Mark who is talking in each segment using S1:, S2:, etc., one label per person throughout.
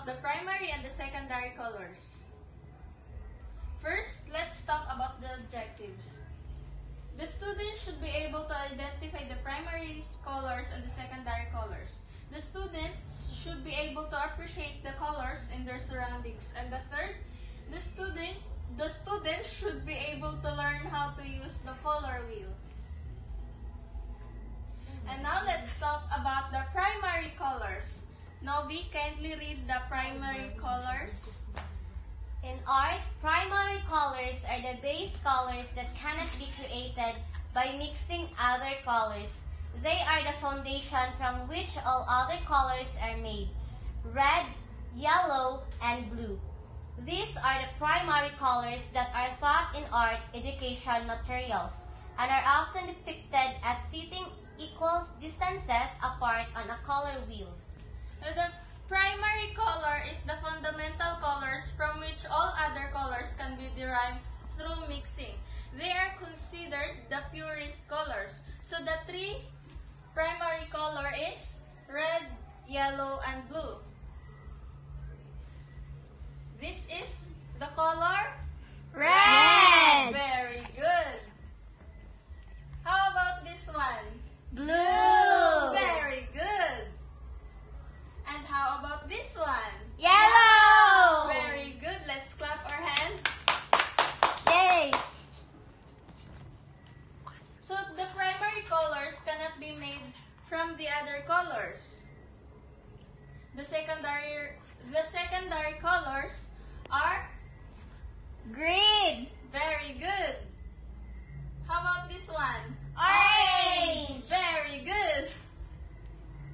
S1: the primary and the secondary colors. First, let's talk about the objectives. The student should be able to identify the primary colors and the secondary colors. The students should be able to appreciate the colors in their surroundings. And the third, the student should be able to learn how to use the color wheel. And now let's talk about the primary colors. Novi, kindly read the primary colors.
S2: In art, primary colors are the base colors that cannot be created by mixing other colors. They are the foundation from which all other colors are made: red, yellow, and blue. These are the primary colors that are taught in art education materials and are often depicted as sitting equal distances apart on a color wheel.
S1: The primary color is the fundamental colors from which all other colors can be derived through mixing. They are considered the purest colors. So the three primary color is red, yellow, and blue. This is the color
S3: Red.
S1: Very good. How about this one?
S3: Blue.
S1: Very good. And how about this one?
S3: Yellow.
S1: Very good. Let's clap our hands.
S3: Yay.
S1: So the primary colors cannot be made from the other colors. The secondary colors are
S3: Green.
S1: very good. How about this one?
S3: Orange.
S1: Very good.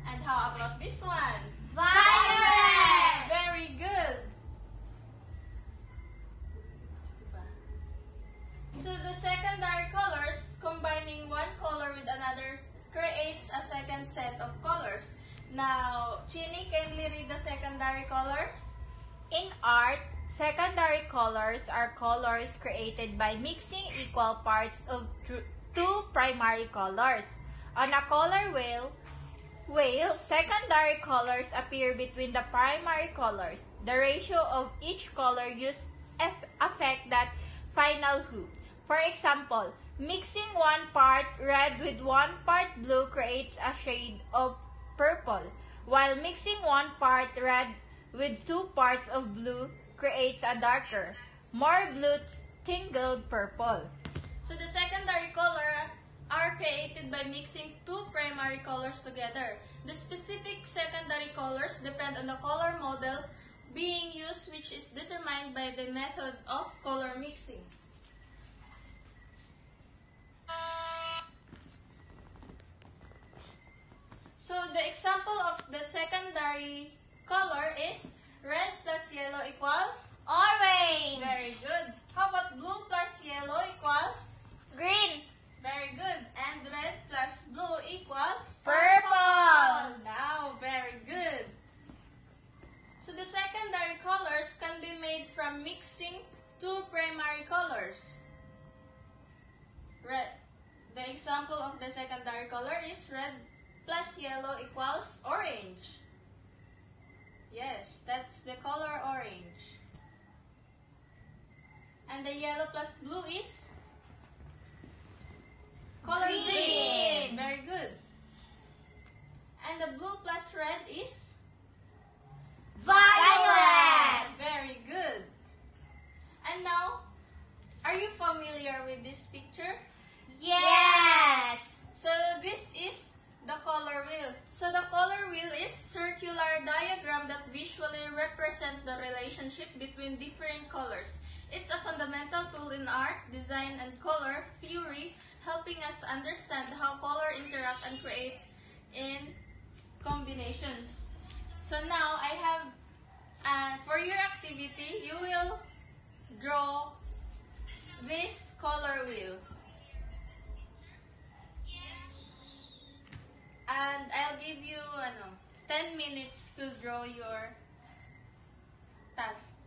S1: And how about this one?
S2: Violet!
S1: Very good. So the secondary colors, combining one color with another, creates a second set of colors. Now, Chini, kindly read the secondary colors.
S3: In art, secondary colors are colors created by mixing equal parts of two primary colors. On a color wheel, secondary colors appear between the primary colors. The ratio of each color used affect that final hue. For example, mixing one part red with one part blue creates a shade of purple, while mixing one part red with two parts of blue creates a darker, more blue tingled purple.
S1: So the secondary color are created by mixing two primary colors together. The specific secondary colors depend on the color model being used, which is determined by the method of color mixing. So the example of the secondary color is red plus yellow equals
S2: Orange!
S1: very good. How about blue plus yellow equals
S3: Green.
S1: very good. And red plus blue equals
S3: Purple.
S1: Now, very good. So the secondary colors can be made from mixing two primary colors. Red. The example of the secondary color is red plus yellow equals orange. Yes, that's the color orange. And the yellow plus blue is color green. Very good. And the blue plus red is
S2: Violet!
S1: very good. And now, are you familiar with this picture?
S2: Yes!
S1: So this is the color wheel. So the color wheel is circular diagram that visually represent the relationship between different colors. It's a fundamental tool in art, design, and color theory, helping us understand how color interact and create in combinations. So now I have, for your activity, you will draw this color wheel. And I'll give you 10 minutes to draw your task.